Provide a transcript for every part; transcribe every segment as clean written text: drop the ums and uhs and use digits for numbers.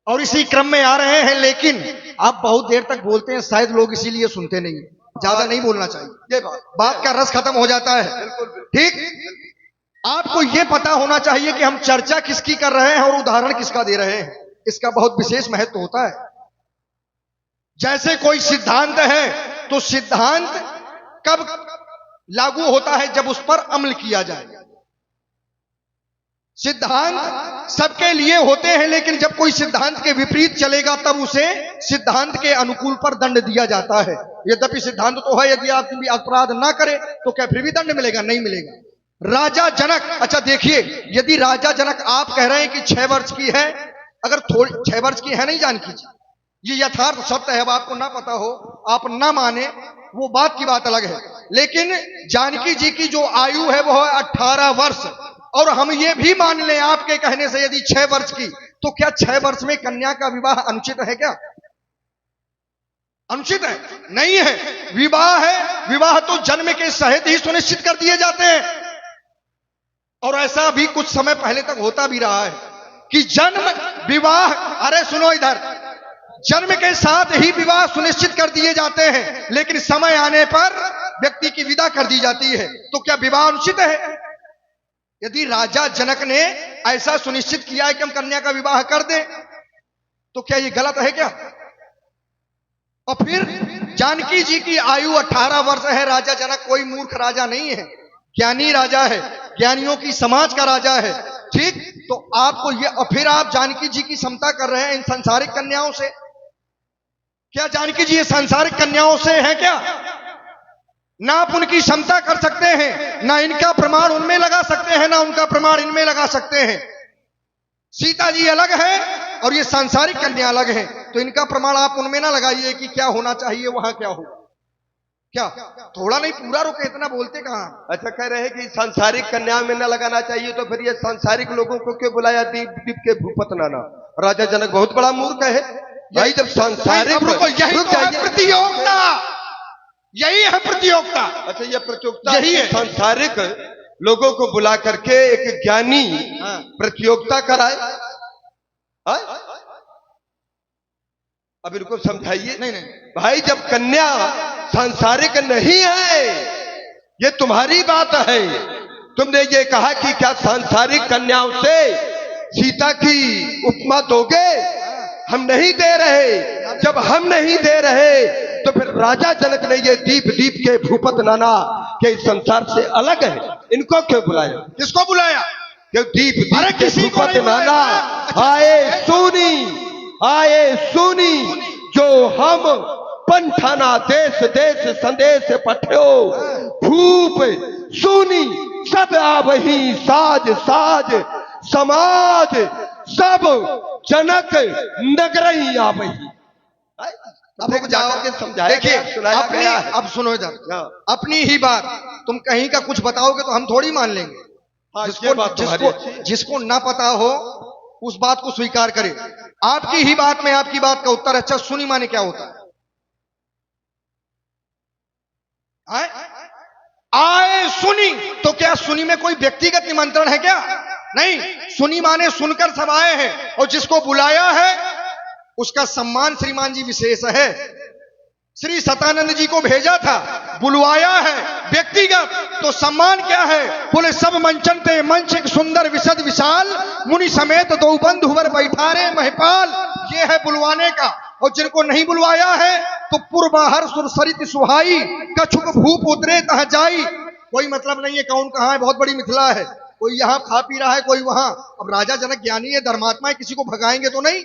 और इसी क्रम में आ रहे हैं, लेकिन आप बहुत देर तक बोलते हैं, शायद लोग इसीलिए सुनते नहीं, ज्यादा नहीं बोलना चाहिए, ये बात का रस खत्म हो जाता है। ठीक, आपको यह पता होना चाहिए कि हम चर्चा किसकी कर रहे हैं और उदाहरण किसका दे रहे हैं, इसका बहुत विशेष महत्व होता है। जैसे कोई सिद्धांत है तो सिद्धांत कब लागू होता है, जब उस पर अमल किया जाए। सिद्धांत सबके लिए होते हैं, लेकिन जब कोई सिद्धांत के विपरीत चलेगा तब उसे सिद्धांत के अनुकूल पर दंड दिया जाता है। यद्यपि सिद्धांत तो है, यदि आप भी अपराध ना करे तो क्या फिर भी दंड मिलेगा? नहीं मिलेगा। राजा जनक, अच्छा देखिए, यदि राजा जनक आप कह रहे हैं कि 6 वर्ष की है, अगर थोड़ी 6 वर्ष की है नहीं जानकी जी, ये यथार्थ सत्य है, अब आपको ना पता हो, आप ना माने, वो बात की बात अलग है। लेकिन जानकी जी की जो आयु है वो है 18 वर्ष, और हम ये भी मान लें आपके कहने से यदि 6 वर्ष की, तो क्या 6 वर्ष में कन्या का विवाह अनुचित है? क्या अनुचित है? नहीं है। विवाह है, विवाह तो जन्म के सहित ही सुनिश्चित कर दिए जाते हैं, और ऐसा भी कुछ समय पहले तक होता भी रहा है कि जन्म विवाह, अरे सुनो इधर, जन्म के साथ ही विवाह सुनिश्चित कर दिए जाते हैं, लेकिन समय आने पर व्यक्ति की विदा कर दी जाती है। तो क्या विवाह अनुचित है? यदि राजा जनक ने ऐसा सुनिश्चित किया है कि हम कन्या का विवाह कर दें, तो क्या ये गलत है क्या? और फिर जानकी जी की आयु 18 वर्ष है। राजा जनक कोई मूर्ख राजा नहीं है, ज्ञानी राजा है, ज्ञानियों की समाज का राजा है। ठीक, तो आपको ये, और फिर आप जानकी जी की समता कर रहे हैं इन सांसारिक कन्याओं से। क्या जानकी जी ये सांसारिक कन्याओं से हैं क्या? ना आप उनकी क्षमता कर सकते हैं, ना इनका प्रमाण उनमें लगा सकते हैं, ना उनका प्रमाण इनमें लगा सकते हैं। सीता जी अलग है और ये सांसारिक कन्या अलग है, तो इनका प्रमाण आप उनमें ना लगाइए कि क्या होना चाहिए वहां क्या हो। क्या थोड़ा नहीं पूरा रुके, इतना बोलते कहां? अच्छा, कह रहे हैं कि सांसारिक कन्या में न लगाना चाहिए, तो फिर ये सांसारिक लोगों को क्यों बुलाया दीप दीप के भूपत नाना? राजा जनक बहुत बड़ा मूर्ख है भाई। जब सांसारिक, यही तो है प्रतियोगिता, यही है प्रतियोगिता। अच्छा, ये प्रतियोगिता यही है, सांसारिक लोगों को बुला करके एक ज्ञानी प्रतियोगिता कराए। अब इनको समझाइए। नहीं नहीं भाई, जब कन्या सांसारिक नहीं है, ये तुम्हारी बात है। तुमने ये कहा कि क्या सांसारिक कन्याओं से सीता की उपमा दोगे? हम नहीं दे रहे। जब हम नहीं दे रहे तो फिर राजा जनक ने ये दीप दीप के भूपत नाना के इस संसार से अलग है, इनको क्यों बुलाया? किसको बुलाया? क्यों दीप दीप के भूपत नाना आए सुनी जो हम पंठाना देश देश संदेश पठ्यो भूप सुनी सब आवही साज साज समाज सब जनक नगर ही आवही। अब जाओ के समझाया। देखिए, अब सुनो इधर, अपनी ही बात तुम कहीं का कुछ बताओगे तो हम थोड़ी मान लेंगे। जिसको ना पता हो उस बात को स्वीकार करे। आपकी ही बात में आपकी बात का उत्तर। अच्छा, सुनी माने क्या होता है? आए सुनी, तो क्या सुनी में कोई व्यक्तिगत निमंत्रण है क्या? नहीं, सुनी माने सुनकर सब आए हैं, और जिसको बुलाया है उसका सम्मान श्रीमान जी विशेष है। श्री सतानंद जी को भेजा था, बुलवाया है व्यक्तिगत, तो सम्मान क्या है? बोले सब मंचन ते मंच एक सुंदर विशद विशाल मुनि समेत दो बंधुवर बैठारे महिपाल। ये है बुलवाने का। और जिनको नहीं बुलवाया है तो पूर्वाहर सुरसरित सुहाई कछुक भूप उतरे तह जाई। कोई मतलब नहीं है कौन कहां है, बहुत बड़ी मिथिला है। कोई यहां खा पी रहा है, कोई वहां। अब राजा जनक ज्ञानी है, धर्मात्मा है, किसी को भगाएंगे तो नहीं।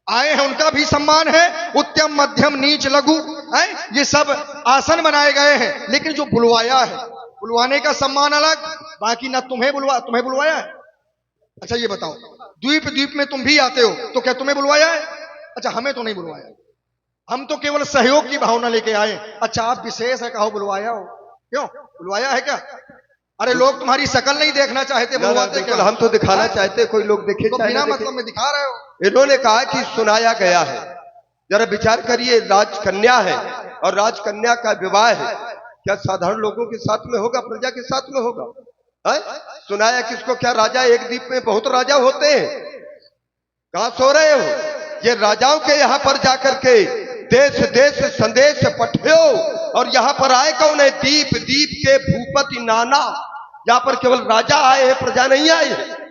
आए हैं, उनका भी सम्मान है। उत्तम मध्यम नीच लघु है, ये सब आसन बनाए गए हैं। लेकिन जो बुलवाया है, बुलवाने का सम्मान अलग। बाकी ना तुम्हें बुलवाया है। अच्छा ये बताओ, द्वीप द्वीप में तुम भी आते हो, तो क्या तुम्हें बुलवाया है? अच्छा, हमें तो नहीं बुलवाया, हम तो केवल सहयोग की भावना लेके आए। अच्छा, आप विशेष है, कहो बुलवाया हो। क्यों बुलवाया है क्या? अरे लोग तुम्हारी शकल नहीं देखना चाहते, बुलवाते क्या? हम तो दिखाना चाहते, कोई लोग देखे तो बिना मतलब में दिखा रहे हो। इन्होंने कहा कि सुनाया गया है। जरा विचार करिए, राजकन्या है और राजकन्या का विवाह है, क्या साधारण लोगों के साथ में होगा? प्रजा के साथ में होगा? सुनाया किसको? क्या राजा एक द्वीप में बहुत राजा होते हैं? कहां सो रहे हो? ये राजाओं के यहाँ पर जाकर के देश देश संदेश पठियो, और यहाँ पर आए कौन है? दीप दीप के भूपति नाना। यहाँ पर केवल राजा आए हैं, प्रजा नहीं आई है।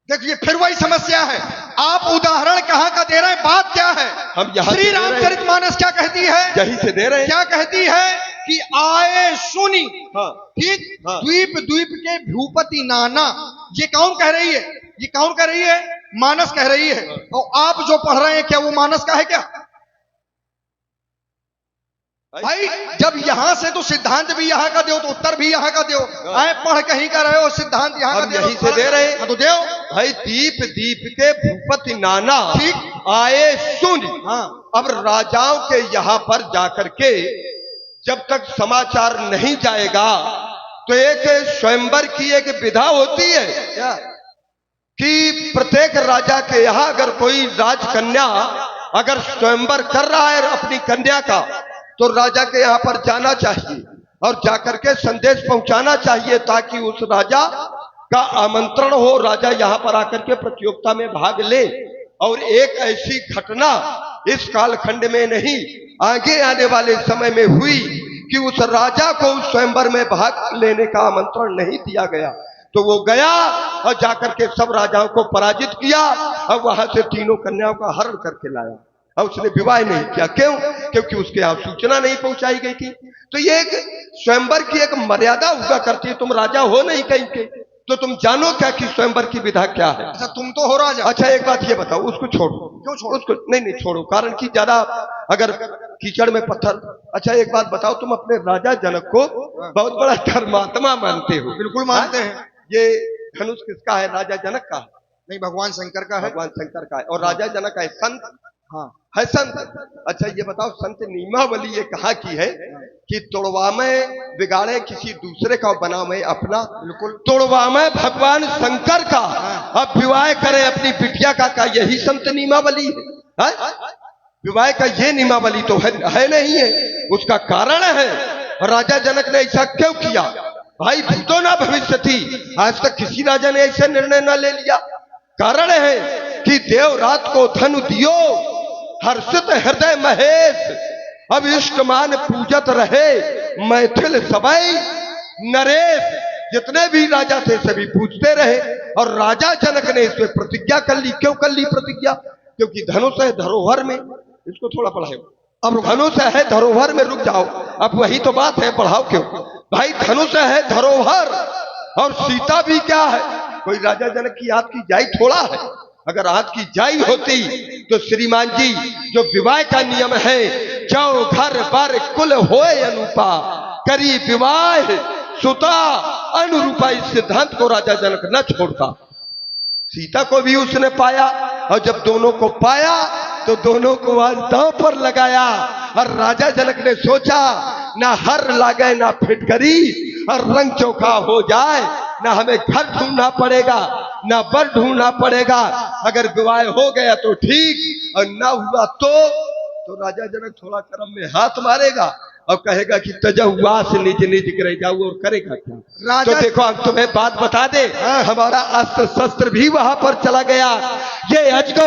देखिए फिर वही समस्या है, आप उदाहरण कहाँ का दे रहे हैं, बात क्या है? हम यहाँ श्री रामचरितमानस क्या कहती है? यही से दे रहे हैं। क्या कहती है कि आए सुनी, हाँ, ठीक, हाँ। द्वीप द्वीप के भूपति नाना। ये कौन कह रही है? ये कौन कह रही है? मानस कह रही है। और आप जो पढ़ रहे हैं क्या वो मानस का है क्या? भाई जब यहां से तो सिद्धांत भी यहाँ का दो, तो उत्तर भी यहाँ का दो। आए पढ़ कहीं का रहे हो, सिद्धांत यहाँ का हम दो, यहीं से दे रहे हैं। हाँ, तो दो भाई दीप दीप के भूपति नाना, ठीक। आए सुन। हाँ। अब राजाओं के यहाँ पर जाकर के जब तक समाचार नहीं जाएगा तो एक स्वयंवर की एक विधा होती है क्या? कि प्रत्येक राजा के यहाँ अगर कोई राजकन्या अगर स्वयंवर कर रहा है अपनी कन्या का, तो राजा के यहाँ पर जाना चाहिए और जाकर के संदेश पहुंचाना चाहिए, ताकि उस राजा का आमंत्रण हो, राजा यहाँ पर आकर के प्रतियोगिता में भाग ले। और एक ऐसी घटना इस कालखंड में नहीं, आगे आने वाले समय में हुई कि उस राजा को उस स्वयंवर में भाग लेने का आमंत्रण नहीं दिया गया, तो वो गया और जाकर के सब राजाओं को पराजित किया और वहां से तीनों कन्याओं का हरण करके लाया, और उसने विवाह नहीं किया। क्यों? क्योंकि उसके यहाँ सूचना नहीं पहुंचाई गई थी। तो ये एक स्वयंवर की एक मर्यादा हुआ करती है। तुम राजा हो नहीं कहीं के, तो तुम जानो क्या कि स्वयंवर की विधा क्या है। अच्छा तुम तो हो राजा। अच्छा एक बात ये बताओ, उसको छोड़ो। क्यों छोड़ो? उसको नहीं छोड़ो, कारण कि ज्यादा अगर कीचड़ में पत्थर। अच्छा एक बात बताओ, तुम अपने राजा जनक को बहुत बड़ा धर्मात्मा मानते हो? बिल्कुल मानते हैं। ये धनुष किसका है? राजा जनक का है? नहीं, भगवान शंकर का है। भगवान शंकर का है। और राजा जनक है संत, हाँ है संत। अच्छा ये बताओ, संत नियमावली ये कहा की है कि तोड़वा में बिगाड़े किसी दूसरे का, बना में अपना। बिल्कुल। तोड़वा में भगवान शंकर का, अब विवाह करे अपनी बिटिया का यही संत नियमावली है? विवाह का ये नियमावली तो है नहीं है। उसका कारण है राजा जनक ने ऐसा क्यों किया? भाई भूतो ना भविष्यति, आज तक किसी राजा ने ऐसा निर्णय ना ले लिया। कारण है कि देव रात को धनु दियो, हर्षित हृदय महेश, अब इष्टमान पूजत रहे, मैथिल सबई नरेश। जितने भी राजा थे सभी पूजते रहे, और राजा जनक ने इसमें प्रतिज्ञा कर ली। क्यों कर ली प्रतिज्ञा? क्योंकि धनुष है धरोहर में। इसको थोड़ा पढ़ाओ। अब धनुष है धरोहर में, रुक जाओ, अब वही तो बात है, पढ़ाओ क्यों? भाई धनुष है धरोहर, और सीता भी क्या है? कोई राजा जनक की हाथ की जाई थोड़ा है। अगर हाथ की जाई होती तो श्रीमान जी जो विवाह का नियम है, जाओ घर बार कुल होए अनुपा, करी विवाह सुता अनुरूपा, इस सिद्धांत को राजा जनक न छोड़ता। सीता को भी उसने पाया, और जब दोनों को पाया तो दोनों को आज दांव पर लगाया। और राजा जनक ने सोचा ना हर लागे ना फिटकरी, और रंग चोखा हो जाए, ना हमें घर ढूंढना पड़ेगा ना बर ढूंढना पड़ेगा। अगर विवाह हो गया तो ठीक, और ना हुआ तो राजा जनक थोड़ा कर्म में हाथ मारेगा और कहेगा कि तजहुआस निज निज करे जाऊ, और करेगा क्या? तो देखो हम तुम्हें बात बता दे, हमारा अस्त्र शस्त्र भी वहां पर चला गया। ये अजगौ